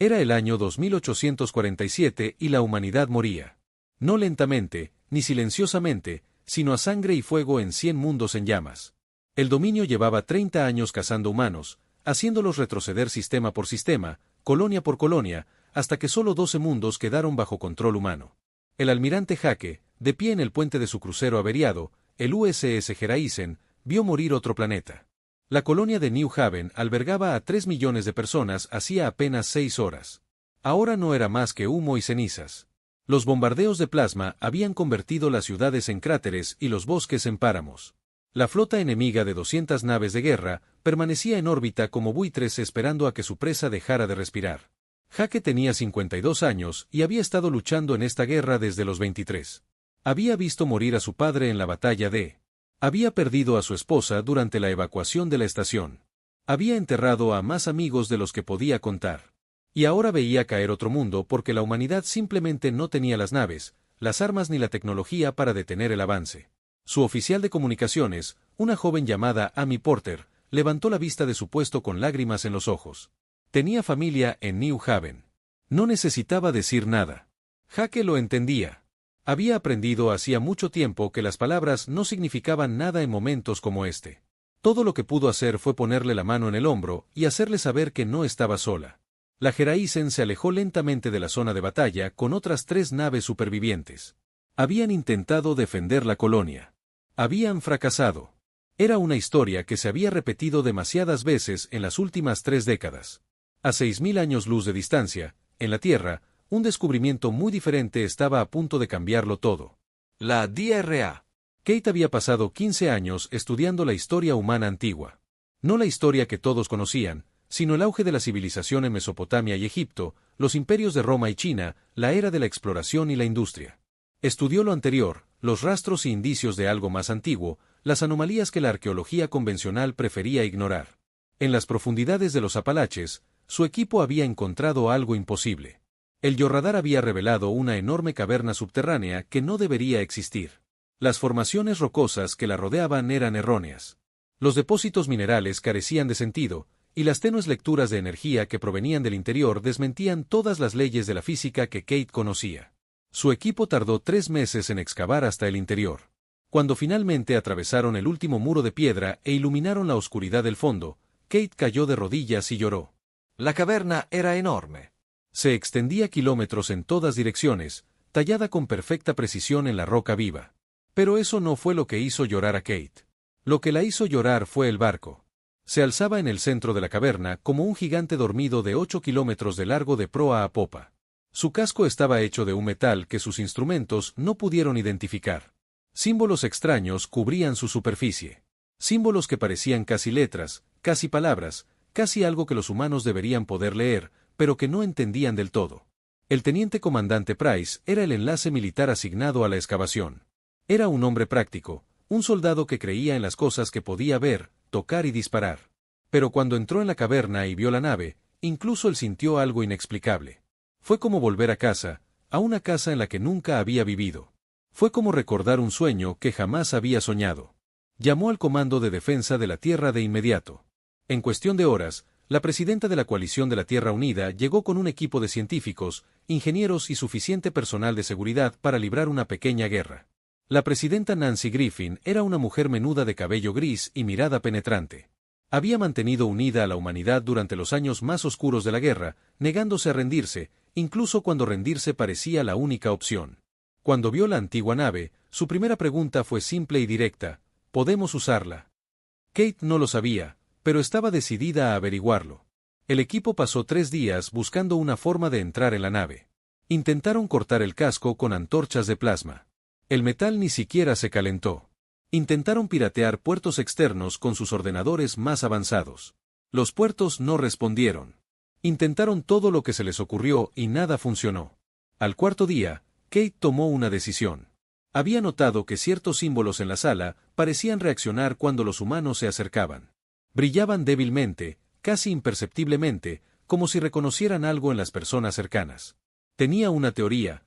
Era el año 2847 y la humanidad moría. No lentamente, ni silenciosamente, sino a sangre y fuego en 100 mundos en llamas. El dominio llevaba 30 años cazando humanos, haciéndolos retroceder sistema por sistema, colonia por colonia, hasta que solo 12 mundos quedaron bajo control humano. El almirante Hake, de pie en el puente de su crucero averiado, el USS Geraisen, vio morir otro planeta. La colonia de New Haven albergaba a 3 millones de personas hacía apenas 6 horas. Ahora no era más que humo y cenizas. Los bombardeos de plasma habían convertido las ciudades en cráteres y los bosques en páramos. La flota enemiga de 200 naves de guerra permanecía en órbita como buitres esperando a que su presa dejara de respirar. Hake tenía 52 años y había estado luchando en esta guerra desde los 23. Había visto morir a su padre en la batalla de... Había perdido a su esposa durante la evacuación de la estación. Había enterrado a más amigos de los que podía contar. Y ahora veía caer otro mundo porque la humanidad simplemente no tenía las naves, las armas ni la tecnología para detener el avance. Su oficial de comunicaciones, una joven llamada Amy Porter, levantó la vista de su puesto con lágrimas en los ojos. Tenía familia en New Haven. No necesitaba decir nada. Hake lo entendía. Había aprendido hacía mucho tiempo que las palabras no significaban nada en momentos como este. Todo lo que pudo hacer fue ponerle la mano en el hombro y hacerle saber que no estaba sola. La Geraisen se alejó lentamente de la zona de batalla con otras 3 naves supervivientes. Habían intentado defender la colonia. Habían fracasado. Era una historia que se había repetido demasiadas veces en las últimas 3 décadas. A 6.000 años luz de distancia, en la Tierra, un descubrimiento muy diferente estaba a punto de cambiarlo todo. La DRA. Kate había pasado 15 años estudiando la historia humana antigua. No la historia que todos conocían, sino el auge de la civilización en Mesopotamia y Egipto, los imperios de Roma y China, la era de la exploración y la industria. Estudió lo anterior, los rastros y indicios de algo más antiguo, las anomalías que la arqueología convencional prefería ignorar. En las profundidades de los Apalaches, su equipo había encontrado algo imposible. El Yorradar había revelado una enorme caverna subterránea que no debería existir. Las formaciones rocosas que la rodeaban eran erróneas. Los depósitos minerales carecían de sentido, y las tenues lecturas de energía que provenían del interior desmentían todas las leyes de la física que Kate conocía. Su equipo tardó 3 meses en excavar hasta el interior. Cuando finalmente atravesaron el último muro de piedra e iluminaron la oscuridad del fondo, Kate cayó de rodillas y lloró. La caverna era enorme. Se extendía kilómetros en todas direcciones, tallada con perfecta precisión en la roca viva. Pero eso no fue lo que hizo llorar a Kate. Lo que la hizo llorar fue el barco. Se alzaba en el centro de la caverna como un gigante dormido de 8 kilómetros de largo de proa a popa. Su casco estaba hecho de un metal que sus instrumentos no pudieron identificar. Símbolos extraños cubrían su superficie. Símbolos que parecían casi letras, casi palabras, casi algo que los humanos deberían poder leer, pero que no entendían del todo. El teniente comandante Price era el enlace militar asignado a la excavación. Era un hombre práctico, un soldado que creía en las cosas que podía ver, tocar y disparar. Pero cuando entró en la caverna y vio la nave, incluso él sintió algo inexplicable. Fue como volver a casa, a una casa en la que nunca había vivido. Fue como recordar un sueño que jamás había soñado. Llamó al Comando de Defensa de la Tierra de inmediato. En cuestión de horas, la presidenta de la Coalición de la Tierra Unida llegó con un equipo de científicos, ingenieros y suficiente personal de seguridad para librar una pequeña guerra. La presidenta Nancy Griffin era una mujer menuda de cabello gris y mirada penetrante. Había mantenido unida a la humanidad durante los años más oscuros de la guerra, negándose a rendirse, incluso cuando rendirse parecía la única opción. Cuando vio la antigua nave, su primera pregunta fue simple y directa: ¿podemos usarla? Kate no lo sabía, pero estaba decidida a averiguarlo. El equipo pasó 3 días buscando una forma de entrar en la nave. Intentaron cortar el casco con antorchas de plasma. El metal ni siquiera se calentó. Intentaron piratear puertos externos con sus ordenadores más avanzados. Los puertos no respondieron. Intentaron todo lo que se les ocurrió y nada funcionó. Al 4.º día, Kate tomó una decisión. Había notado que ciertos símbolos en la sala parecían reaccionar cuando los humanos se acercaban. Brillaban débilmente, casi imperceptiblemente, como si reconocieran algo en las personas cercanas. Tenía una teoría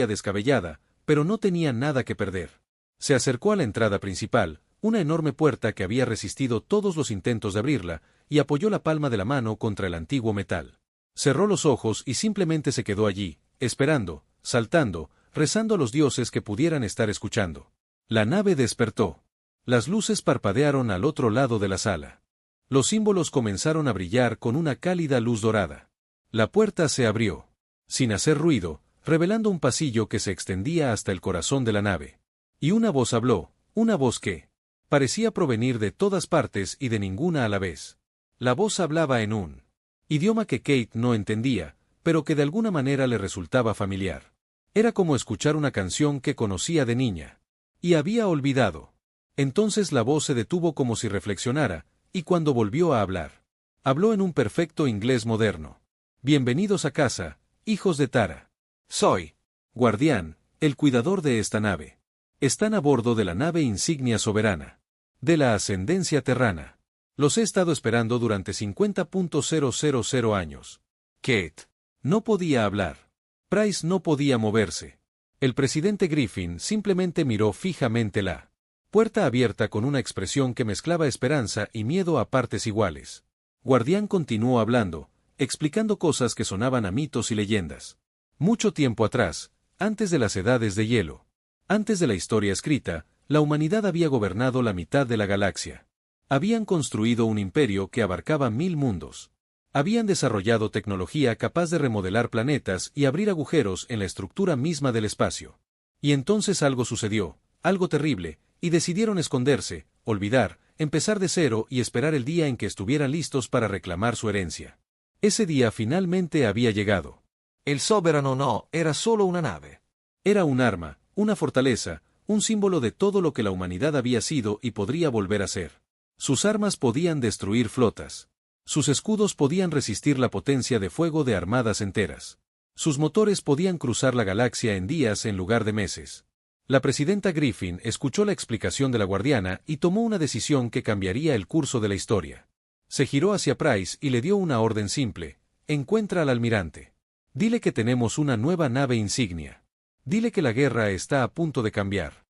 descabellada, pero no tenía nada que perder. Se acercó a la entrada principal, una enorme puerta que había resistido todos los intentos de abrirla, y apoyó la palma de la mano contra el antiguo metal. Cerró los ojos y simplemente se quedó allí, esperando, saltando, rezando a los dioses que pudieran estar escuchando. La nave despertó. Las luces parpadearon al otro lado de la sala. Los símbolos comenzaron a brillar con una cálida luz dorada. La puerta se abrió, sin hacer ruido, revelando un pasillo que se extendía hasta el corazón de la nave. Y una voz habló, una voz que parecía provenir de todas partes y de ninguna a la vez. La voz hablaba en un idioma que Kate no entendía, pero que de alguna manera le resultaba familiar. Era como escuchar una canción que conocía de niña. Y había olvidado. Entonces la voz se detuvo como si reflexionara, y cuando volvió a hablar, habló en un perfecto inglés moderno. Bienvenidos a casa, hijos de Tara. Soy Guardián, el cuidador de esta nave. Están a bordo de la nave insignia soberana. De la ascendencia terrana. Los he estado esperando durante 50.000 años. Kate no podía hablar. Price no podía moverse. El presidente Griffin simplemente miró fijamente la puerta abierta con una expresión que mezclaba esperanza y miedo a partes iguales. Guardián continuó hablando, explicando cosas que sonaban a mitos y leyendas. Mucho tiempo atrás, antes de las edades de hielo, antes de la historia escrita, la humanidad había gobernado la mitad de la galaxia. Habían construido un imperio que abarcaba 1000 mundos. Habían desarrollado tecnología capaz de remodelar planetas y abrir agujeros en la estructura misma del espacio. Y entonces algo sucedió, algo terrible, y decidieron esconderse, olvidar, empezar de cero y esperar el día en que estuvieran listos para reclamar su herencia. Ese día finalmente había llegado. El Soberano no era solo una nave. Era un arma, una fortaleza, un símbolo de todo lo que la humanidad había sido y podría volver a ser. Sus armas podían destruir flotas. Sus escudos podían resistir la potencia de fuego de armadas enteras. Sus motores podían cruzar la galaxia en días en lugar de meses. La presidenta Griffin escuchó la explicación de la guardiana y tomó una decisión que cambiaría el curso de la historia. Se giró hacia Price y le dio una orden simple: encuentra al almirante. Dile que tenemos una nueva nave insignia. Dile que la guerra está a punto de cambiar.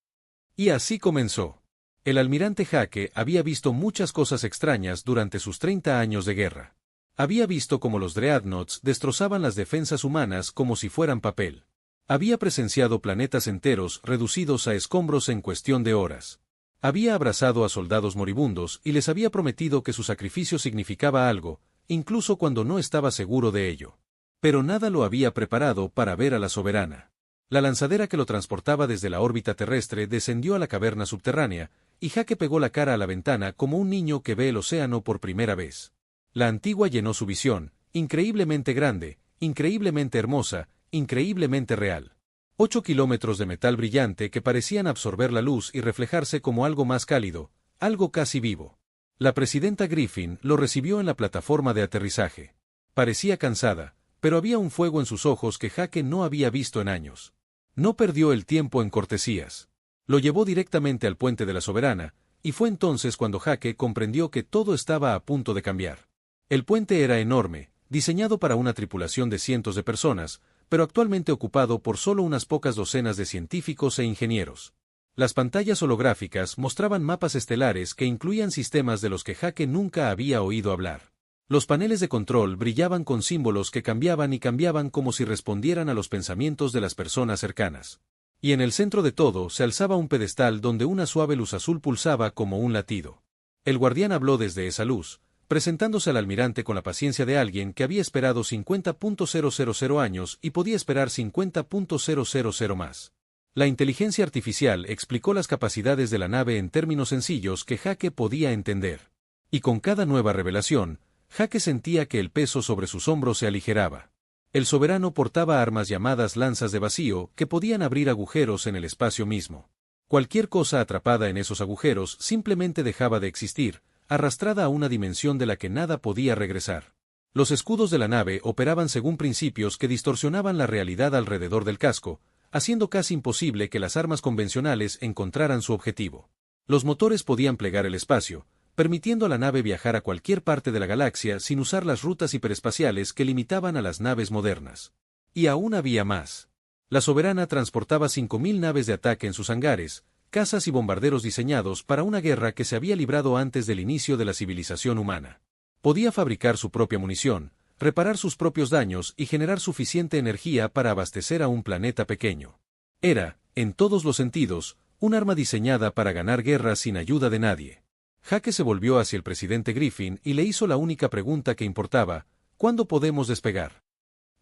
Y así comenzó. El almirante Hake había visto muchas cosas extrañas durante sus 30 años de guerra. Había visto cómo los Dreadnoughts destrozaban las defensas humanas como si fueran papel. Había presenciado planetas enteros reducidos a escombros en cuestión de horas. Había abrazado a soldados moribundos y les había prometido que su sacrificio significaba algo, incluso cuando no estaba seguro de ello. Pero nada lo había preparado para ver a la soberana. La lanzadera que lo transportaba desde la órbita terrestre descendió a la caverna subterránea, y Hake pegó la cara a la ventana como un niño que ve el océano por primera vez. La antigua llenó su visión, increíblemente grande, increíblemente hermosa, increíblemente real. 8 kilómetros de metal brillante que parecían absorber la luz y reflejarse como algo más cálido, algo casi vivo. La presidenta Griffin lo recibió en la plataforma de aterrizaje. Parecía cansada, pero había un fuego en sus ojos que Hake no había visto en años. No perdió el tiempo en cortesías. Lo llevó directamente al puente de la Soberana, y fue entonces cuando Hake comprendió que todo estaba a punto de cambiar. El puente era enorme, diseñado para una tripulación de cientos de personas, pero actualmente ocupado por solo unas pocas docenas de científicos e ingenieros. Las pantallas holográficas mostraban mapas estelares que incluían sistemas de los que Hake nunca había oído hablar. Los paneles de control brillaban con símbolos que cambiaban y cambiaban como si respondieran a los pensamientos de las personas cercanas. Y en el centro de todo se alzaba un pedestal donde una suave luz azul pulsaba como un latido. El guardián habló desde esa luz, presentándose al almirante con la paciencia de alguien que había esperado 50.000 años y podía esperar 50.000 más. La inteligencia artificial explicó las capacidades de la nave en términos sencillos que Hake podía entender. Y con cada nueva revelación, Hake sentía que el peso sobre sus hombros se aligeraba. El soberano portaba armas llamadas lanzas de vacío que podían abrir agujeros en el espacio mismo. Cualquier cosa atrapada en esos agujeros simplemente dejaba de existir, arrastrada a una dimensión de la que nada podía regresar. Los escudos de la nave operaban según principios que distorsionaban la realidad alrededor del casco, haciendo casi imposible que las armas convencionales encontraran su objetivo. Los motores podían plegar el espacio, permitiendo a la nave viajar a cualquier parte de la galaxia sin usar las rutas hiperespaciales que limitaban a las naves modernas. Y aún había más. La Soberana transportaba 5.000 naves de ataque en sus hangares, cazas y bombarderos diseñados para una guerra que se había librado antes del inicio de la civilización humana. Podía fabricar su propia munición, reparar sus propios daños y generar suficiente energía para abastecer a un planeta pequeño. Era, en todos los sentidos, un arma diseñada para ganar guerras sin ayuda de nadie. Jake se volvió hacia el presidente Griffin y le hizo la única pregunta que importaba: ¿cuándo podemos despegar?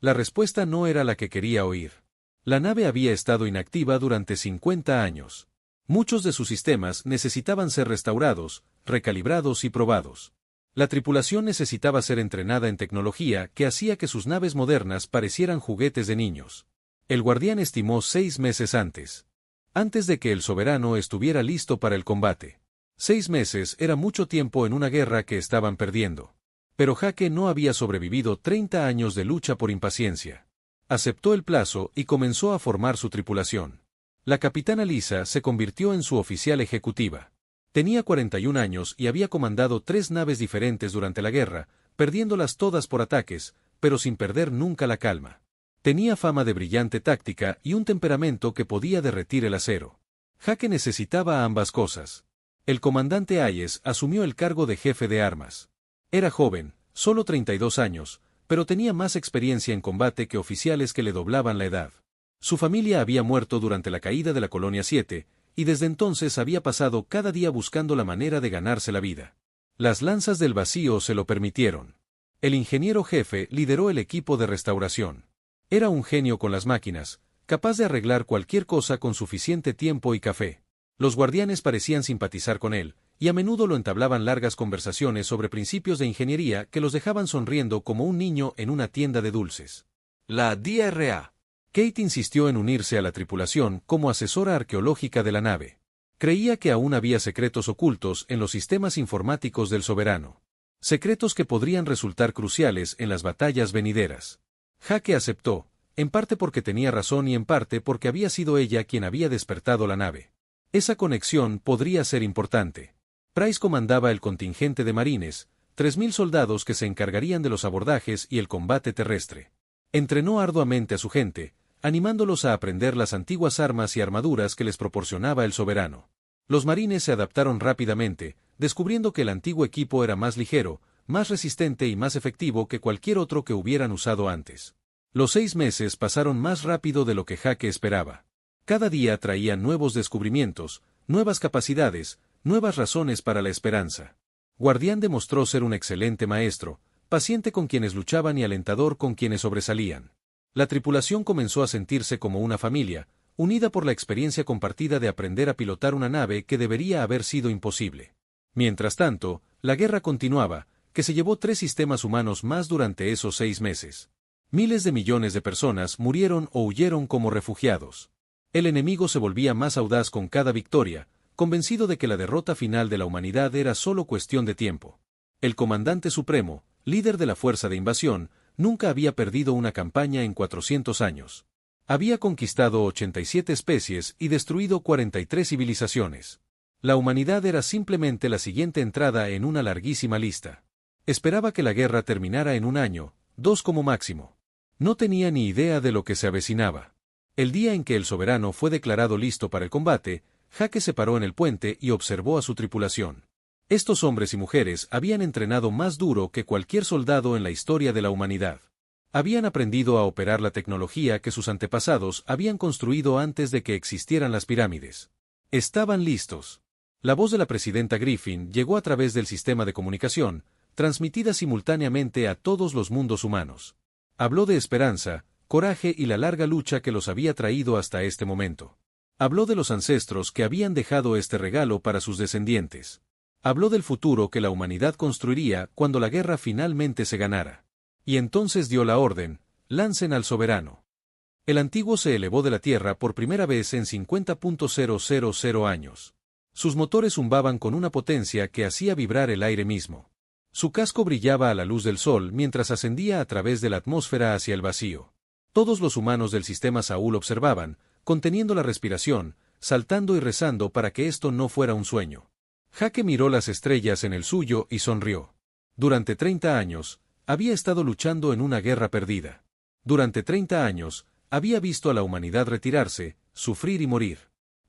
La respuesta no era la que quería oír. La nave había estado inactiva durante 50 años. Muchos de sus sistemas necesitaban ser restaurados, recalibrados y probados. La tripulación necesitaba ser entrenada en tecnología que hacía que sus naves modernas parecieran juguetes de niños. El guardián estimó 6 meses antes. Antes de que el soberano estuviera listo para el combate. 6 meses era mucho tiempo en una guerra que estaban perdiendo. Pero Jake no había sobrevivido 30 años de lucha por impaciencia. Aceptó el plazo y comenzó a formar su tripulación. La capitana Lisa se convirtió en su oficial ejecutiva. Tenía 41 años y había comandado 3 naves diferentes durante la guerra, perdiéndolas todas por ataques, pero sin perder nunca la calma. Tenía fama de brillante táctica y un temperamento que podía derretir el acero. Jake necesitaba ambas cosas. El comandante Hayes asumió el cargo de jefe de armas. Era joven, solo 32 años, pero tenía más experiencia en combate que oficiales que le doblaban la edad. Su familia había muerto durante la caída de la Colonia 7, y desde entonces había pasado cada día buscando la manera de ganarse la vida. Las lanzas del vacío se lo permitieron. El ingeniero jefe lideró el equipo de restauración. Era un genio con las máquinas, capaz de arreglar cualquier cosa con suficiente tiempo y café. Los guardianes parecían simpatizar con él, y a menudo lo entablaban largas conversaciones sobre principios de ingeniería que los dejaban sonriendo como un niño en una tienda de dulces. La DRA. Kate insistió en unirse a la tripulación como asesora arqueológica de la nave. Creía que aún había secretos ocultos en los sistemas informáticos del soberano. Secretos que podrían resultar cruciales en las batallas venideras. Jake aceptó, en parte porque tenía razón y en parte porque había sido ella quien había despertado la nave. Esa conexión podría ser importante. Price comandaba el contingente de marines, 3.000 soldados que se encargarían de los abordajes y el combate terrestre. Entrenó arduamente a su gente, animándolos a aprender las antiguas armas y armaduras que les proporcionaba el soberano. Los marines se adaptaron rápidamente, descubriendo que el antiguo equipo era más ligero, más resistente y más efectivo que cualquier otro que hubieran usado antes. Los 6 meses pasaron más rápido de lo que Jake esperaba. Cada día traía nuevos descubrimientos, nuevas capacidades, nuevas razones para la esperanza. Guardián demostró ser un excelente maestro, paciente con quienes luchaban y alentador con quienes sobresalían. La tripulación comenzó a sentirse como una familia, unida por la experiencia compartida de aprender a pilotar una nave que debería haber sido imposible. Mientras tanto, la guerra continuaba, que se llevó 3 sistemas humanos más durante esos 6 meses. Miles de millones de personas murieron o huyeron como refugiados. El enemigo se volvía más audaz con cada victoria, convencido de que la derrota final de la humanidad era solo cuestión de tiempo. El comandante supremo, líder de la fuerza de invasión, nunca había perdido una campaña en 400 años. Había conquistado 87 especies y destruido 43 civilizaciones. La humanidad era simplemente la siguiente entrada en una larguísima lista. Esperaba que la guerra terminara en 1 año, 2 como máximo. No tenía ni idea de lo que se avecinaba. El día en que el soberano fue declarado listo para el combate, Jake se paró en el puente y observó a su tripulación. Estos hombres y mujeres habían entrenado más duro que cualquier soldado en la historia de la humanidad. Habían aprendido a operar la tecnología que sus antepasados habían construido antes de que existieran las pirámides. Estaban listos. La voz de la presidenta Griffin llegó a través del sistema de comunicación, transmitida simultáneamente a todos los mundos humanos. Habló de esperanza, coraje y la larga lucha que los había traído hasta este momento. Habló de los ancestros que habían dejado este regalo para sus descendientes. Habló del futuro que la humanidad construiría cuando la guerra finalmente se ganara. Y entonces dio la orden: lancen al soberano. El antiguo se elevó de la tierra por primera vez en 50.000 años. Sus motores zumbaban con una potencia que hacía vibrar el aire mismo. Su casco brillaba a la luz del sol mientras ascendía a través de la atmósfera hacia el vacío. Todos los humanos del sistema Saúl observaban, conteniendo la respiración, saltando y rezando para que esto no fuera un sueño. Jake miró las estrellas en el suyo y sonrió. Durante 30 años, había estado luchando en una guerra perdida. Durante 30 años, había visto a la humanidad retirarse, sufrir y morir.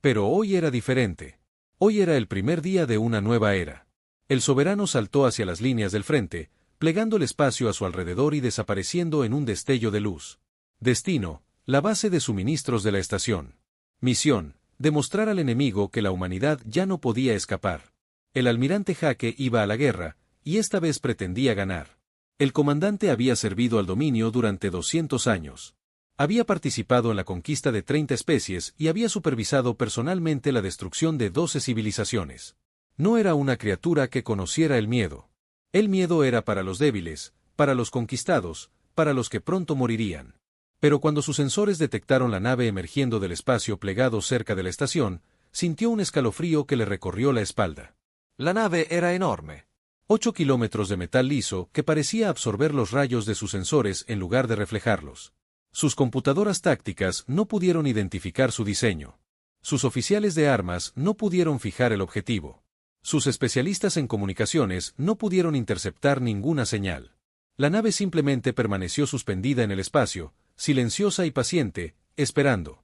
Pero hoy era diferente. Hoy era el primer día de una nueva era. El soberano saltó hacia las líneas del frente, plegando el espacio a su alrededor y desapareciendo en un destello de luz. Destino: la base de suministros de la estación. Misión: demostrar al enemigo que la humanidad ya no podía escapar. El almirante Hake iba a la guerra, y esta vez pretendía ganar. El comandante había servido al dominio durante 200 años. Había participado en la conquista de 30 especies y había supervisado personalmente la destrucción de 12 civilizaciones. No era una criatura que conociera el miedo. El miedo era para los débiles, para los conquistados, para los que pronto morirían. Pero cuando sus sensores detectaron la nave emergiendo del espacio plegado cerca de la estación, sintió un escalofrío que le recorrió la espalda. La nave era enorme. 8 kilómetros de metal liso que parecía absorber los rayos de sus sensores en lugar de reflejarlos. Sus computadoras tácticas no pudieron identificar su diseño. Sus oficiales de armas no pudieron fijar el objetivo. Sus especialistas en comunicaciones no pudieron interceptar ninguna señal. La nave simplemente permaneció suspendida en el espacio, silenciosa y paciente, esperando.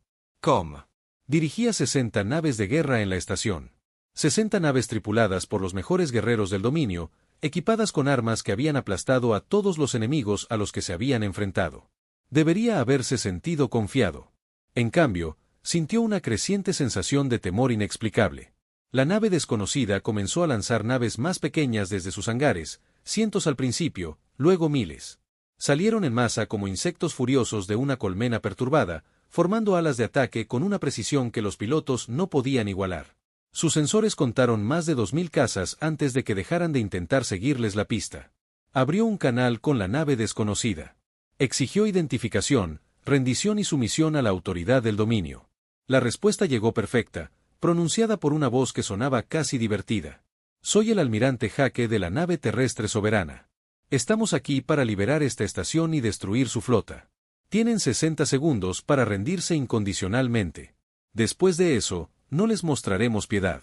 Dirigía 60 naves de guerra en la estación. 60 naves tripuladas por los mejores guerreros del dominio, equipadas con armas que habían aplastado a todos los enemigos a los que se habían enfrentado. Debería haberse sentido confiado. En cambio, sintió una creciente sensación de temor inexplicable. La nave desconocida comenzó a lanzar naves más pequeñas desde sus hangares, cientos al principio, luego miles. Salieron en masa como insectos furiosos de una colmena perturbada, formando alas de ataque con una precisión que los pilotos no podían igualar. Sus sensores contaron más de 2000 cazas antes de que dejaran de intentar seguirles la pista. Abrió un canal con la nave desconocida. Exigió identificación, rendición y sumisión a la autoridad del dominio. La respuesta llegó perfecta, pronunciada por una voz que sonaba casi divertida. Soy el almirante Hake de la nave terrestre soberana. Estamos aquí para liberar esta estación y destruir su flota. Tienen 60 segundos para rendirse incondicionalmente. Después de eso, no les mostraremos piedad.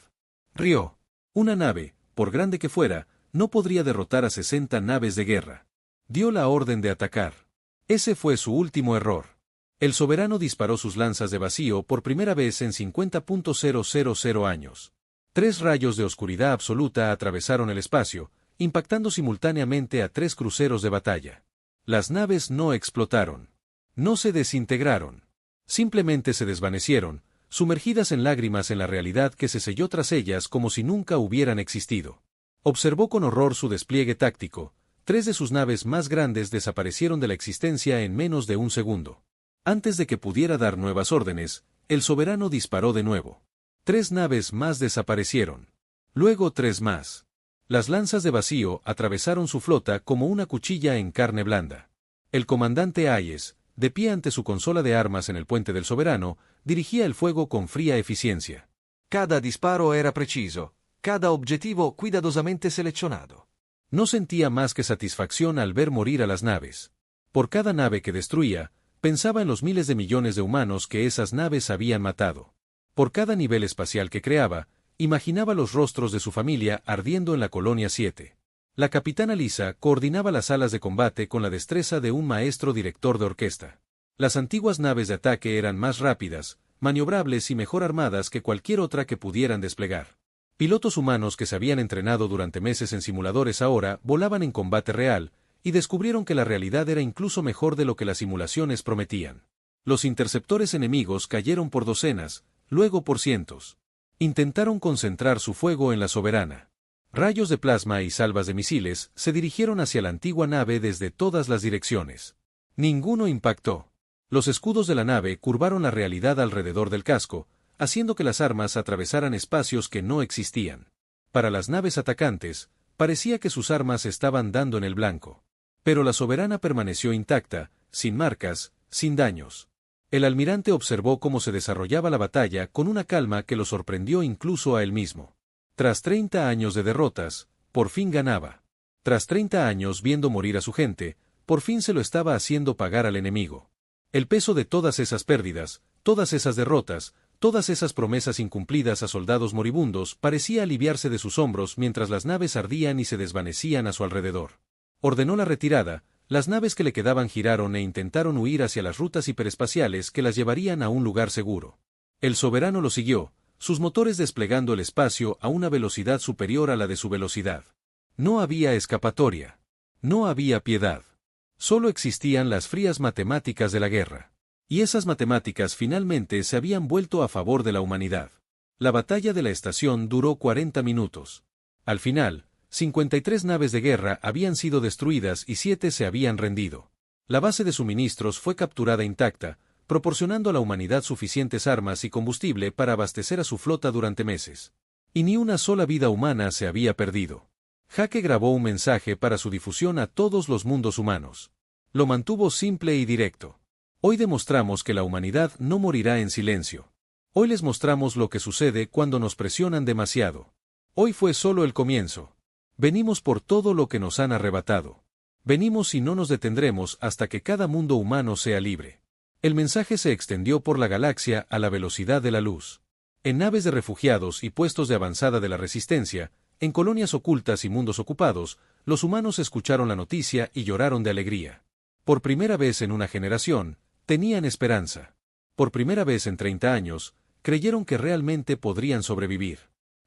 Rió. Una nave, por grande que fuera, no podría derrotar a 60 naves de guerra. Dio la orden de atacar. Ese fue su último error. El soberano disparó sus lanzas de vacío por primera vez en 50.000 años. 3 rayos de oscuridad absoluta atravesaron el espacio, impactando simultáneamente a 3 cruceros de batalla. Las naves no explotaron. No se desintegraron. Simplemente se desvanecieron, sumergidas en lágrimas en la realidad que se selló tras ellas como si nunca hubieran existido. Observó con horror su despliegue táctico. 3 de sus naves más grandes desaparecieron de la existencia en menos de un segundo. Antes de que pudiera dar nuevas órdenes, el soberano disparó de nuevo. 3 naves más desaparecieron. Luego 3 más. Las lanzas de vacío atravesaron su flota como una cuchilla en carne blanda. El comandante Hayes, de pie ante su consola de armas en el puente del soberano, dirigía el fuego con fría eficiencia. Cada disparo era preciso, cada objetivo cuidadosamente seleccionado. No sentía más que satisfacción al ver morir a las naves. Por cada nave que destruía, pensaba en los miles de millones de humanos que esas naves habían matado. Por cada nivel espacial que creaba, imaginaba los rostros de su familia ardiendo en la Colonia 7. La capitana Lisa coordinaba las alas de combate con la destreza de un maestro director de orquesta. Las antiguas naves de ataque eran más rápidas, maniobrables y mejor armadas que cualquier otra que pudieran desplegar. Pilotos humanos que se habían entrenado durante meses en simuladores ahora volaban en combate real, y descubrieron que la realidad era incluso mejor de lo que las simulaciones prometían. Los interceptores enemigos cayeron por docenas, luego por cientos. Intentaron concentrar su fuego en la soberana. Rayos de plasma y salvas de misiles se dirigieron hacia la antigua nave desde todas las direcciones. Ninguno impactó. Los escudos de la nave curvaron la realidad alrededor del casco, haciendo que las armas atravesaran espacios que no existían. Para las naves atacantes, parecía que sus armas estaban dando en el blanco. Pero la soberana permaneció intacta, sin marcas, sin daños. El almirante observó cómo se desarrollaba la batalla con una calma que lo sorprendió incluso a él mismo. Tras 30 años de derrotas, por fin ganaba. Tras 30 años viendo morir a su gente, por fin se lo estaba haciendo pagar al enemigo. El peso de todas esas pérdidas, todas esas derrotas, todas esas promesas incumplidas a soldados moribundos parecía aliviarse de sus hombros mientras las naves ardían y se desvanecían a su alrededor. Ordenó la retirada, las naves que le quedaban giraron e intentaron huir hacia las rutas hiperespaciales que las llevarían a un lugar seguro. El soberano lo siguió, sus motores desplegando el espacio a una velocidad superior a la de su velocidad. No había escapatoria. No había piedad. Solo existían las frías matemáticas de la guerra. Y esas matemáticas finalmente se habían vuelto a favor de la humanidad. La batalla de la estación duró 40 minutos. Al final, 53 naves de guerra habían sido destruidas y 7 se habían rendido. La base de suministros fue capturada intacta, proporcionando a la humanidad suficientes armas y combustible para abastecer a su flota durante meses. Y ni una sola vida humana se había perdido. Jake grabó un mensaje para su difusión a todos los mundos humanos. Lo mantuvo simple y directo. Hoy demostramos que la humanidad no morirá en silencio. Hoy les mostramos lo que sucede cuando nos presionan demasiado. Hoy fue solo el comienzo. Venimos por todo lo que nos han arrebatado. Venimos y no nos detendremos hasta que cada mundo humano sea libre. El mensaje se extendió por la galaxia a la velocidad de la luz. En naves de refugiados y puestos de avanzada de la resistencia, en colonias ocultas y mundos ocupados, los humanos escucharon la noticia y lloraron de alegría. Por primera vez en una generación, tenían esperanza. Por primera vez en 30 años, creyeron que realmente podrían sobrevivir.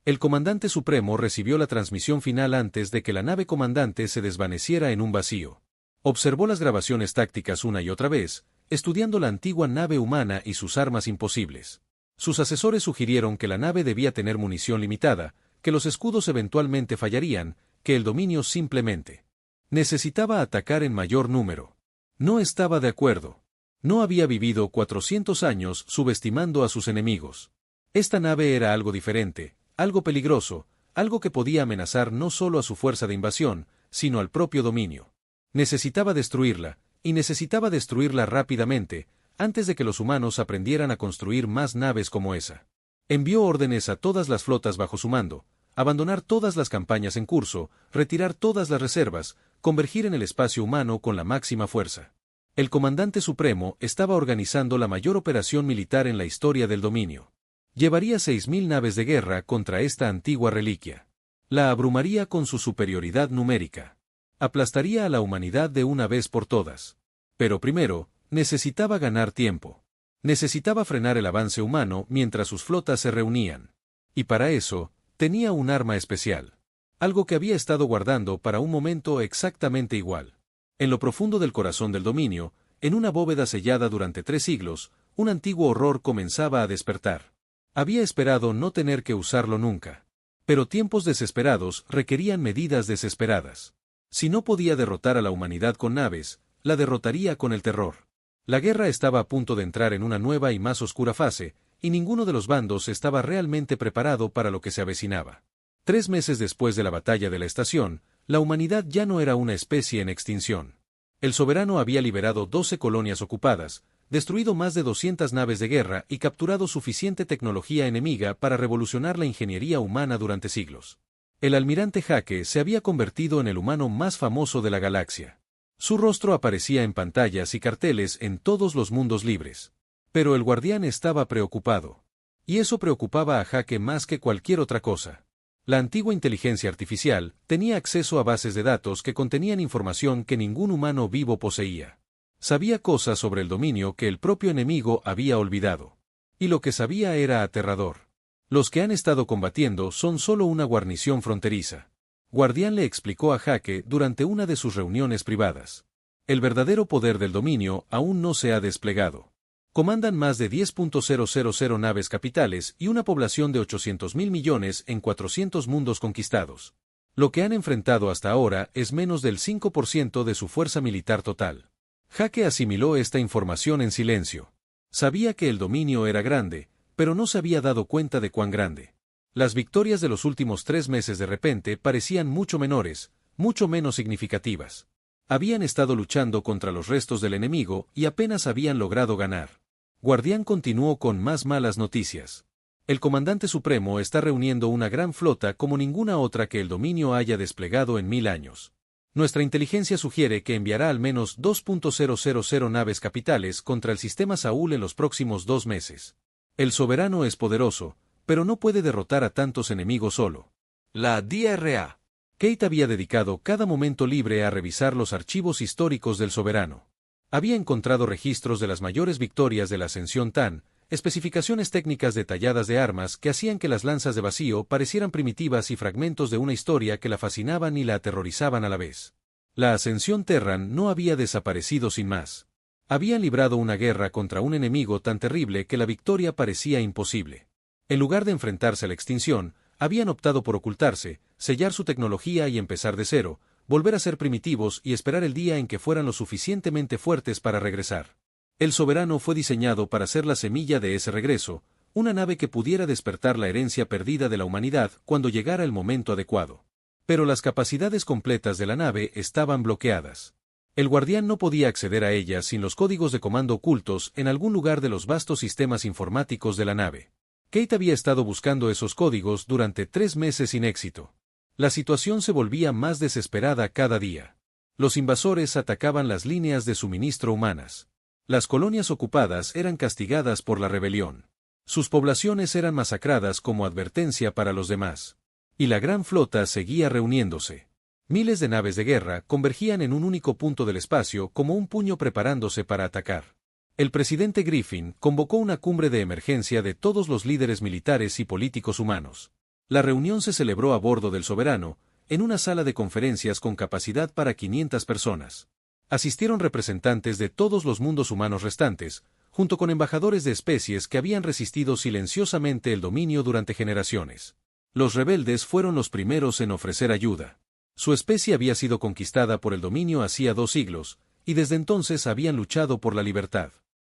El comandante supremo recibió la transmisión final antes de que la nave comandante se desvaneciera en un vacío. Observó las grabaciones tácticas una y otra vez, estudiando la antigua nave humana y sus armas imposibles. Sus asesores sugirieron que la nave debía tener munición limitada, que los escudos eventualmente fallarían, que el dominio simplemente necesitaba atacar en mayor número. No estaba de acuerdo. No había vivido 400 años subestimando a sus enemigos. Esta nave era algo diferente, algo peligroso, algo que podía amenazar no solo a su fuerza de invasión, sino al propio dominio. Necesitaba destruirla, y necesitaba destruirla rápidamente, antes de que los humanos aprendieran a construir más naves como esa. Envió órdenes a todas las flotas bajo su mando, abandonar todas las campañas en curso, retirar todas las reservas, convergir en el espacio humano con la máxima fuerza. El comandante supremo estaba organizando la mayor operación militar en la historia del dominio. Llevaría 6.000 naves de guerra contra esta antigua reliquia. La abrumaría con su superioridad numérica. Aplastaría a la humanidad de una vez por todas. Pero primero, necesitaba ganar tiempo. Necesitaba frenar el avance humano mientras sus flotas se reunían. Y para eso, tenía un arma especial. Algo que había estado guardando para un momento exactamente igual. En lo profundo del corazón del dominio, en una bóveda sellada durante 3 siglos, un antiguo horror comenzaba a despertar. Había esperado no tener que usarlo nunca. Pero tiempos desesperados requerían medidas desesperadas. Si no podía derrotar a la humanidad con naves, la derrotaría con el terror. La guerra estaba a punto de entrar en una nueva y más oscura fase, y ninguno de los bandos estaba realmente preparado para lo que se avecinaba. 3 meses después de la batalla de la estación, la humanidad ya no era una especie en extinción. El soberano había liberado 12 colonias ocupadas, destruido más de 200 naves de guerra y capturado suficiente tecnología enemiga para revolucionar la ingeniería humana durante siglos. El almirante Jake se había convertido en el humano más famoso de la galaxia. Su rostro aparecía en pantallas y carteles en todos los mundos libres. Pero el guardián estaba preocupado. Y eso preocupaba a Jake más que cualquier otra cosa. La antigua inteligencia artificial tenía acceso a bases de datos que contenían información que ningún humano vivo poseía. Sabía cosas sobre el dominio que el propio enemigo había olvidado. Y lo que sabía era aterrador. Los que han estado combatiendo son solo una guarnición fronteriza. Guardián le explicó a Jake durante una de sus reuniones privadas. El verdadero poder del dominio aún no se ha desplegado. Comandan más de 10.000 naves capitales y una población de 800.000 millones en 400 mundos conquistados. Lo que han enfrentado hasta ahora es menos del 5% de su fuerza militar total. Jake asimiló esta información en silencio. Sabía que el dominio era grande, pero no se había dado cuenta de cuán grande. Las victorias de los últimos 3 meses de repente parecían mucho menores, mucho menos significativas. Habían estado luchando contra los restos del enemigo y apenas habían logrado ganar. Guardián continuó con más malas noticias. El comandante supremo está reuniendo una gran flota como ninguna otra que el dominio haya desplegado en 1000 años. Nuestra inteligencia sugiere que enviará al menos 2.000 naves capitales contra el sistema Saúl en los próximos 2 meses. El soberano es poderoso, pero no puede derrotar a tantos enemigos solo. La DRA. Kate había dedicado cada momento libre a revisar los archivos históricos del soberano. Había encontrado registros de las mayores victorias de la Ascensión Tan, especificaciones técnicas detalladas de armas que hacían que las lanzas de vacío parecieran primitivas y fragmentos de una historia que la fascinaban y la aterrorizaban a la vez. La Ascensión Terran no había desaparecido sin más. Habían librado una guerra contra un enemigo tan terrible que la victoria parecía imposible. En lugar de enfrentarse a la extinción, habían optado por ocultarse, sellar su tecnología y empezar de cero, volver a ser primitivos y esperar el día en que fueran lo suficientemente fuertes para regresar. El Soberano fue diseñado para ser la semilla de ese regreso, una nave que pudiera despertar la herencia perdida de la humanidad cuando llegara el momento adecuado. Pero las capacidades completas de la nave estaban bloqueadas. El guardián no podía acceder a ellas sin los códigos de comando ocultos en algún lugar de los vastos sistemas informáticos de la nave. Kate había estado buscando esos códigos durante 3 meses sin éxito. La situación se volvía más desesperada cada día. Los invasores atacaban las líneas de suministro humanas. Las colonias ocupadas eran castigadas por la rebelión. Sus poblaciones eran masacradas como advertencia para los demás. Y la gran flota seguía reuniéndose. Miles de naves de guerra convergían en un único punto del espacio como un puño preparándose para atacar. El presidente Griffin convocó una cumbre de emergencia de todos los líderes militares y políticos humanos. La reunión se celebró a bordo del Soberano, en una sala de conferencias con capacidad para 500 personas. Asistieron representantes de todos los mundos humanos restantes, junto con embajadores de especies que habían resistido silenciosamente el dominio durante generaciones. Los rebeldes fueron los primeros en ofrecer ayuda. Su especie había sido conquistada por el dominio hacía 2 siglos, y desde entonces habían luchado por la libertad.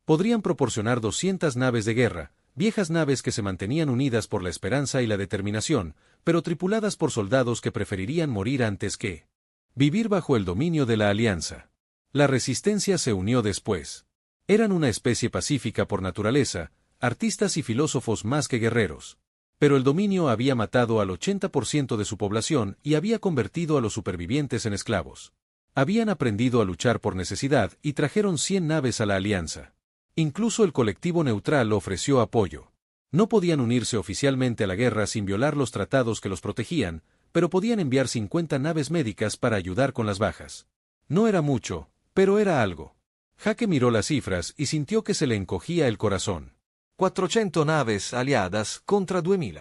Podrían proporcionar 200 naves de guerra, viejas naves que se mantenían unidas por la esperanza y la determinación, pero tripuladas por soldados que preferirían morir antes que vivir bajo el dominio de la Alianza. La resistencia se unió después. Eran una especie pacífica por naturaleza, artistas y filósofos más que guerreros. Pero el dominio había matado al 80% de su población y había convertido a los supervivientes en esclavos. Habían aprendido a luchar por necesidad y trajeron 100 naves a la Alianza. Incluso el colectivo neutral ofreció apoyo. No podían unirse oficialmente a la guerra sin violar los tratados que los protegían, pero podían enviar 50 naves médicas para ayudar con las bajas. No era mucho, pero era algo. Jake miró las cifras y sintió que se le encogía el corazón. 400 naves aliadas contra 2000.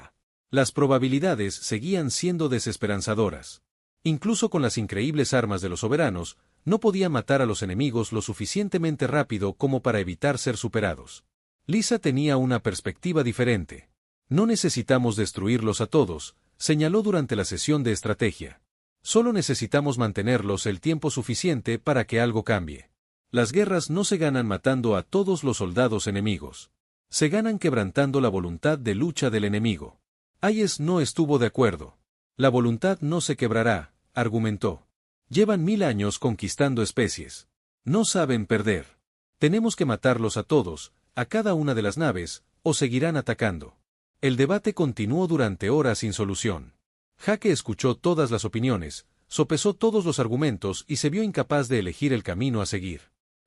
Las probabilidades seguían siendo desesperanzadoras. Incluso con las increíbles armas de los soberanos, no podían matar a los enemigos lo suficientemente rápido como para evitar ser superados. Lisa tenía una perspectiva diferente. No necesitamos destruirlos a todos, señaló durante la sesión de estrategia. Solo necesitamos mantenerlos el tiempo suficiente para que algo cambie. Las guerras no se ganan matando a todos los soldados enemigos. Se ganan quebrantando la voluntad de lucha del enemigo. Hayes no estuvo de acuerdo. La voluntad no se quebrará, argumentó. Llevan 1000 años conquistando especies. No saben perder. Tenemos que matarlos a todos, a cada una de las naves, o seguirán atacando. El debate continuó durante horas sin solución. Jake escuchó todas las opiniones, sopesó todos los argumentos y se vio incapaz de elegir el camino a seguir.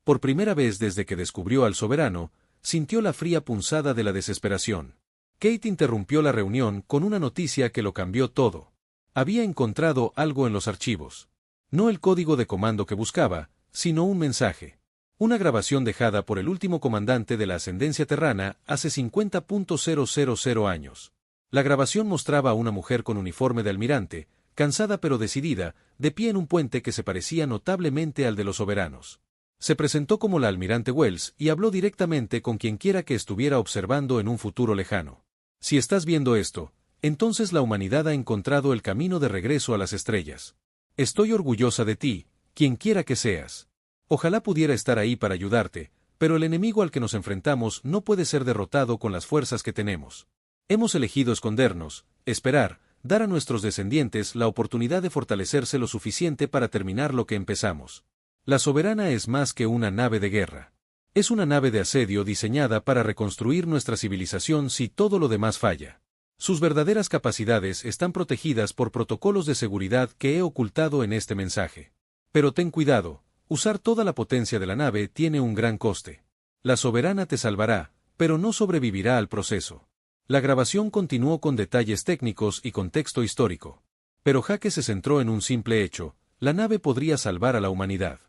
Por primera vez desde que descubrió al soberano, sintió la fría punzada de la desesperación. Kate interrumpió la reunión con una noticia que lo cambió todo. Había encontrado algo en los archivos. No el código de comando que buscaba, sino un mensaje. Una grabación dejada por el último comandante de la ascendencia terrana hace 50.000 años. La grabación mostraba a una mujer con uniforme de almirante, cansada pero decidida, de pie en un puente que se parecía notablemente al de los soberanos. Se presentó como la almirante Wells y habló directamente con quienquiera que estuviera observando en un futuro lejano. Si estás viendo esto, entonces la humanidad ha encontrado el camino de regreso a las estrellas. Estoy orgullosa de ti, quienquiera que seas. Ojalá pudiera estar ahí para ayudarte, pero el enemigo al que nos enfrentamos no puede ser derrotado con las fuerzas que tenemos. Hemos elegido escondernos, esperar, dar a nuestros descendientes la oportunidad de fortalecerse lo suficiente para terminar lo que empezamos. La Soberana es más que una nave de guerra. Es una nave de asedio diseñada para reconstruir nuestra civilización si todo lo demás falla. Sus verdaderas capacidades están protegidas por protocolos de seguridad que he ocultado en este mensaje. Pero ten cuidado, usar toda la potencia de la nave tiene un gran coste. La Soberana te salvará, pero no sobrevivirá al proceso. La grabación continuó con detalles técnicos y contexto histórico. Pero Jake se centró en un simple hecho: la nave podría salvar a la humanidad.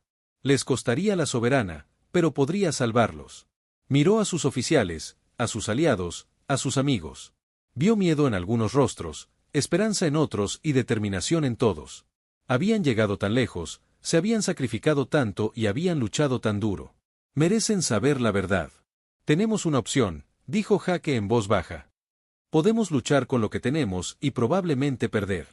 Les costaría la Soberana, pero podría salvarlos. Miró a sus oficiales, a sus aliados, a sus amigos. Vio miedo en algunos rostros, esperanza en otros y determinación en todos. Habían llegado tan lejos, se habían sacrificado tanto y habían luchado tan duro. Merecen saber la verdad. Tenemos una opción, dijo Jake en voz baja. Podemos luchar con lo que tenemos y probablemente perder.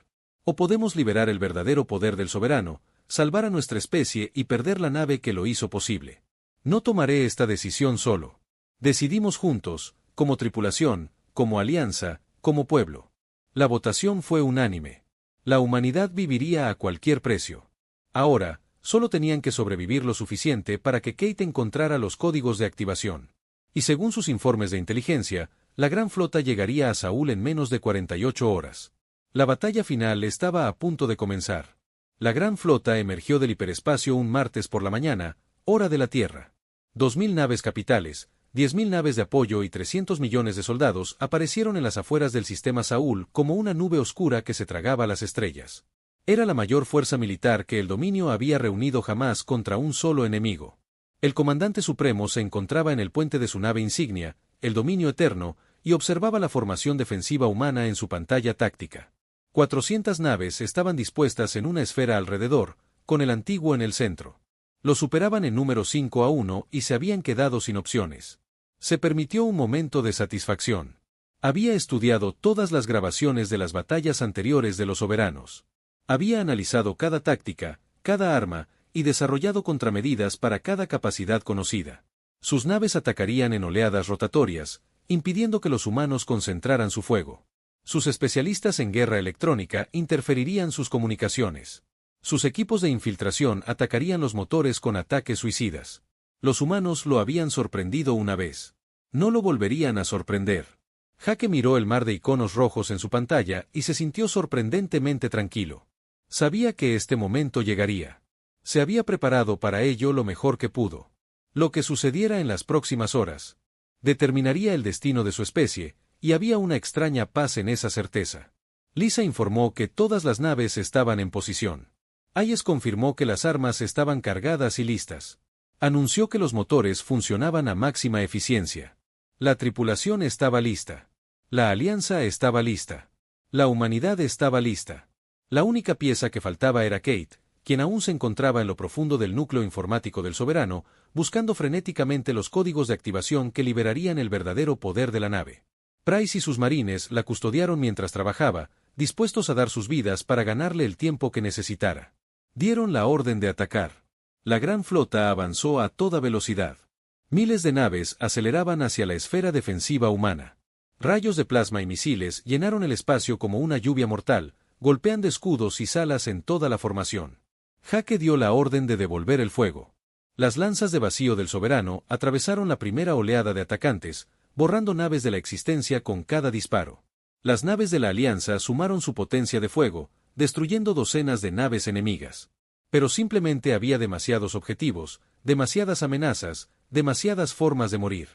O podemos liberar el verdadero poder del soberano, salvar a nuestra especie y perder la nave que lo hizo posible. No tomaré esta decisión solo. Decidimos juntos, como tripulación, como alianza, como pueblo. La votación fue unánime. La humanidad viviría a cualquier precio. Ahora, solo tenían que sobrevivir lo suficiente para que Kate encontrara los códigos de activación. Y según sus informes de inteligencia, la gran flota llegaría a Saúl en menos de 48 horas. La batalla final estaba a punto de comenzar. La gran flota emergió del hiperespacio un martes por la mañana, hora de la Tierra. 2.000 naves capitales, 10.000 naves de apoyo y 300 millones de soldados aparecieron en las afueras del sistema Saúl como una nube oscura que se tragaba las estrellas. Era la mayor fuerza militar que el dominio había reunido jamás contra un solo enemigo. El comandante supremo se encontraba en el puente de su nave insignia, el Dominio Eterno, y observaba la formación defensiva humana en su pantalla táctica. 400 naves estaban dispuestas en una esfera alrededor, con el antiguo en el centro. Lo superaban en número 5-1 y se habían quedado sin opciones. Se permitió un momento de satisfacción. Había estudiado todas las grabaciones de las batallas anteriores de los soberanos. Había analizado cada táctica, cada arma, y desarrollado contramedidas para cada capacidad conocida. Sus naves atacarían en oleadas rotatorias, impidiendo que los humanos concentraran su fuego. Sus especialistas en guerra electrónica interferirían sus comunicaciones. Sus equipos de infiltración atacarían los motores con ataques suicidas. Los humanos lo habían sorprendido una vez. No lo volverían a sorprender. Jake miró el mar de iconos rojos en su pantalla y se sintió sorprendentemente tranquilo. Sabía que este momento llegaría. Se había preparado para ello lo mejor que pudo. Lo que sucediera en las próximas horas determinaría el destino de su especie, y había una extraña paz en esa certeza. Lisa informó que todas las naves estaban en posición. Hayes confirmó que las armas estaban cargadas y listas. Anunció que los motores funcionaban a máxima eficiencia. La tripulación estaba lista. La alianza estaba lista. La humanidad estaba lista. La única pieza que faltaba era Kate, quien aún se encontraba en lo profundo del núcleo informático del soberano, buscando frenéticamente los códigos de activación que liberarían el verdadero poder de la nave. Price y sus marines la custodiaron mientras trabajaba, dispuestos a dar sus vidas para ganarle el tiempo que necesitara. Dieron la orden de atacar. La gran flota avanzó a toda velocidad. Miles de naves aceleraban hacia la esfera defensiva humana. Rayos de plasma y misiles llenaron el espacio como una lluvia mortal, golpeando escudos y salas en toda la formación. Jake dio la orden de devolver el fuego. Las lanzas de vacío del soberano atravesaron la primera oleada de atacantes, borrando naves de la existencia con cada disparo. Las naves de la Alianza sumaron su potencia de fuego, destruyendo docenas de naves enemigas. Pero simplemente había demasiados objetivos, demasiadas amenazas, demasiadas formas de morir.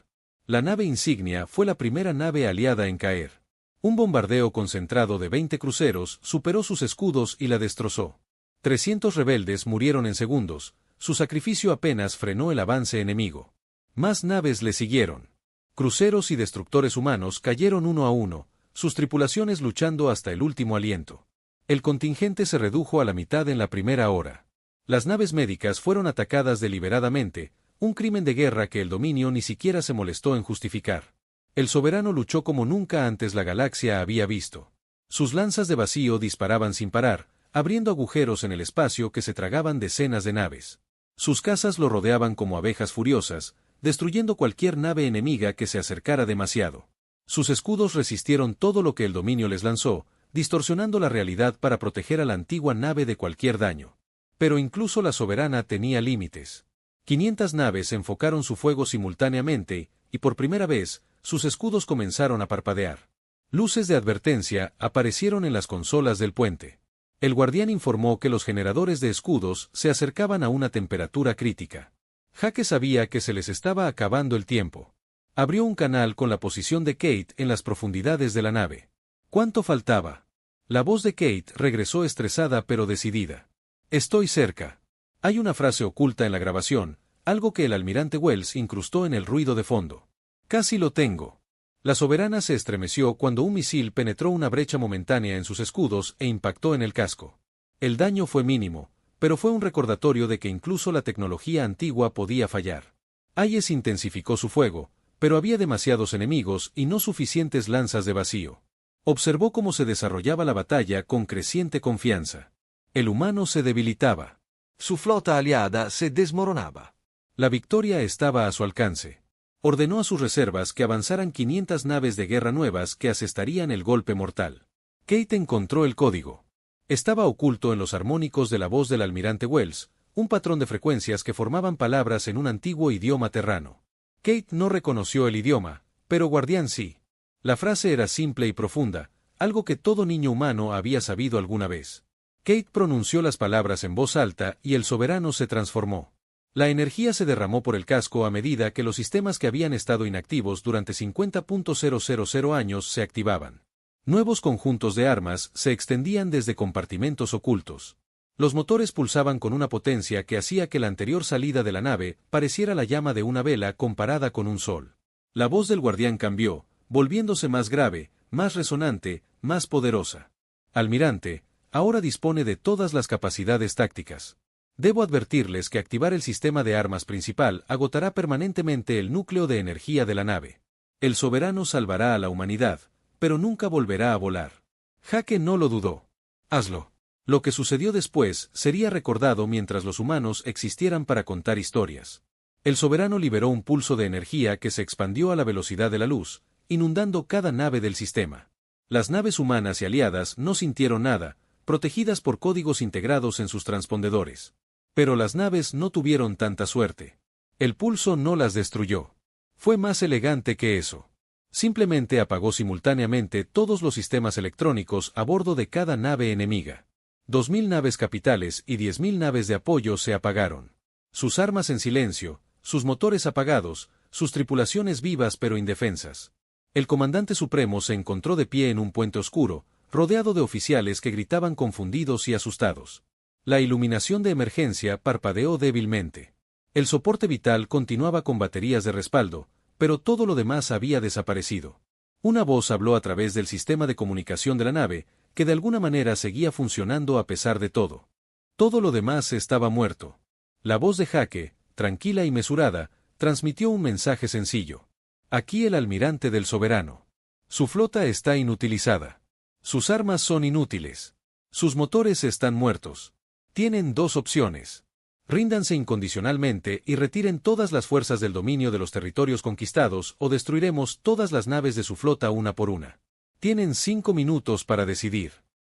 La nave insignia fue la primera nave aliada en caer. Un bombardeo concentrado de 20 cruceros superó sus escudos y la destrozó. 300 rebeldes murieron en segundos, su sacrificio apenas frenó el avance enemigo. Más naves le siguieron. Cruceros y destructores humanos cayeron uno a uno, sus tripulaciones luchando hasta el último aliento. El contingente se redujo a la mitad en la primera hora. Las naves médicas fueron atacadas deliberadamente, un crimen de guerra que el dominio ni siquiera se molestó en justificar. El soberano luchó como nunca antes la galaxia había visto. Sus lanzas de vacío disparaban sin parar, abriendo agujeros en el espacio que se tragaban decenas de naves. Sus cazas lo rodeaban como abejas furiosas, destruyendo cualquier nave enemiga que se acercara demasiado. Sus escudos resistieron todo lo que el dominio les lanzó, distorsionando la realidad para proteger a la antigua nave de cualquier daño. Pero incluso la soberana tenía límites. 500 naves enfocaron su fuego simultáneamente, y por primera vez, sus escudos comenzaron a parpadear. Luces de advertencia aparecieron en las consolas del puente. El guardián informó que los generadores de escudos se acercaban a una temperatura crítica. Jake sabía que se les estaba acabando el tiempo. Abrió un canal con la posición de Kate en las profundidades de la nave. ¿Cuánto faltaba? La voz de Kate regresó estresada pero decidida. Estoy cerca. Hay una frase oculta en la grabación, algo que el almirante Wells incrustó en el ruido de fondo. Casi lo tengo. La soberana se estremeció cuando un misil penetró una brecha momentánea en sus escudos e impactó en el casco. El daño fue mínimo, pero fue un recordatorio de que incluso la tecnología antigua podía fallar. Hayes intensificó su fuego, pero había demasiados enemigos y no suficientes lanzas de vacío. Observó cómo se desarrollaba la batalla con creciente confianza. El humano se debilitaba. Su flota aliada se desmoronaba. La victoria estaba a su alcance. Ordenó a sus reservas que avanzaran 500 naves de guerra nuevas que asestarían el golpe mortal. Kate encontró el código. Estaba oculto en los armónicos de la voz del almirante Wells, un patrón de frecuencias que formaban palabras en un antiguo idioma terrano. Kate no reconoció el idioma, pero Guardián sí. La frase era simple y profunda, algo que todo niño humano había sabido alguna vez. Kate pronunció las palabras en voz alta y el soberano se transformó. La energía se derramó por el casco a medida que los sistemas que habían estado inactivos durante 50.000 años se activaban. Nuevos conjuntos de armas se extendían desde compartimentos ocultos. Los motores pulsaban con una potencia que hacía que la anterior salida de la nave pareciera la llama de una vela comparada con un sol. La voz del guardián cambió, volviéndose más grave, más resonante, más poderosa. Almirante, ahora dispone de todas las capacidades tácticas. Debo advertirles que activar el sistema de armas principal agotará permanentemente el núcleo de energía de la nave. El soberano salvará a la humanidad, pero nunca volverá a volar. Hake no lo dudó. Hazlo. Lo que sucedió después sería recordado mientras los humanos existieran para contar historias. El soberano liberó un pulso de energía que se expandió a la velocidad de la luz, inundando cada nave del sistema. Las naves humanas y aliadas no sintieron nada, protegidas por códigos integrados en sus transpondedores. Pero las naves no tuvieron tanta suerte. El pulso no las destruyó. Fue más elegante que eso. Simplemente apagó simultáneamente todos los sistemas electrónicos a bordo de cada nave enemiga. 2000 naves capitales y 10.000 naves de apoyo se apagaron. Sus armas en silencio, sus motores apagados, sus tripulaciones vivas pero indefensas. El comandante supremo se encontró de pie en un puente oscuro, rodeado de oficiales que gritaban confundidos y asustados. La iluminación de emergencia parpadeó débilmente. El soporte vital continuaba con baterías de respaldo, pero todo lo demás había desaparecido. Una voz habló a través del sistema de comunicación de la nave, que de alguna manera seguía funcionando a pesar de todo. Todo lo demás estaba muerto. La voz de Hake, tranquila y mesurada, transmitió un mensaje sencillo. Aquí el almirante del soberano. Su flota está inutilizada. Sus armas son inútiles. Sus motores están muertos. Tienen dos opciones. Ríndanse incondicionalmente y retiren todas las fuerzas del dominio de los territorios conquistados o destruiremos todas las naves de su flota una por una. Tienen 5 minutos para decidir.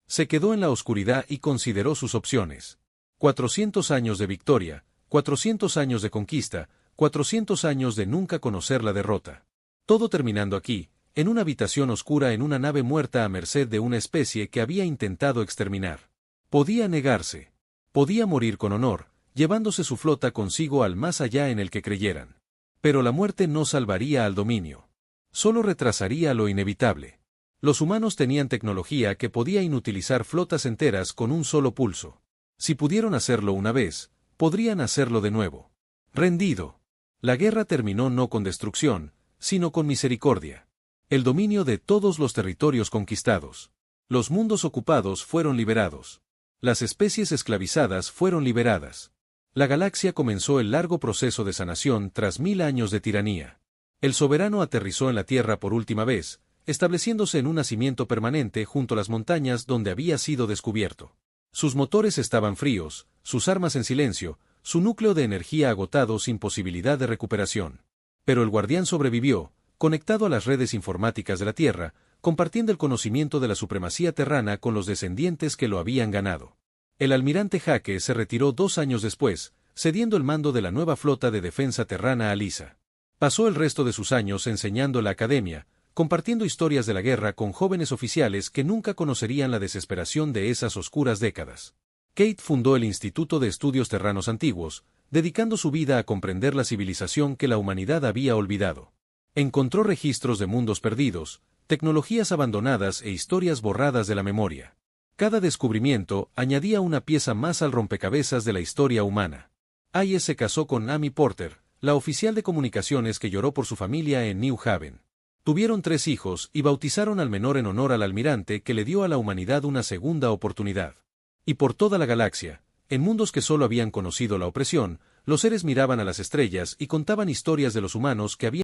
Se quedó en la oscuridad y consideró sus opciones. 400 años de victoria, 400 años de conquista, 400 años de nunca conocer la derrota. Todo terminando aquí, en una habitación oscura en una nave muerta a merced de una especie que había intentado exterminar. Podía negarse. Podía morir con honor, llevándose su flota consigo al más allá en el que creyeran. Pero la muerte no salvaría al dominio. Solo retrasaría lo inevitable. Los humanos tenían tecnología que podía inutilizar flotas enteras con un solo pulso. Si pudieron hacerlo una vez, podrían hacerlo de nuevo. Rendido. La guerra terminó no con destrucción, sino con misericordia. El dominio de todos los territorios conquistados. Los mundos ocupados fueron liberados. Las especies esclavizadas fueron liberadas. La galaxia comenzó el largo proceso de sanación tras 1000 años de tiranía. El soberano aterrizó en la Tierra por última vez, estableciéndose en un nacimiento permanente junto a las montañas donde había sido descubierto. Sus motores estaban fríos, sus armas en silencio, su núcleo de energía agotado sin posibilidad de recuperación. Pero el guardián sobrevivió, conectado a las redes informáticas de la Tierra, compartiendo el conocimiento de la supremacía terrana con los descendientes que lo habían ganado. El almirante Hake se retiró 2 años después, cediendo el mando de la nueva flota de defensa terrana a Lisa. Pasó el resto de sus años enseñando en la academia, compartiendo historias de la guerra con jóvenes oficiales que nunca conocerían la desesperación de esas oscuras décadas. Kate fundó el Instituto de Estudios Terranos Antiguos, dedicando su vida a comprender la civilización que la humanidad había olvidado. Encontró registros de mundos perdidos, tecnologías abandonadas e historias borradas de la memoria. Cada descubrimiento añadía una pieza más al rompecabezas de la historia humana. Hayes se casó con Amy Porter, la oficial de comunicaciones que lloró por su familia en New Haven. Tuvieron 3 hijos y bautizaron al menor en honor al almirante que le dio a la humanidad una segunda oportunidad. Y por toda la galaxia, En mundos que solo habían conocido la opresión, los seres miraban a las estrellas y contaban historias de los humanos que habían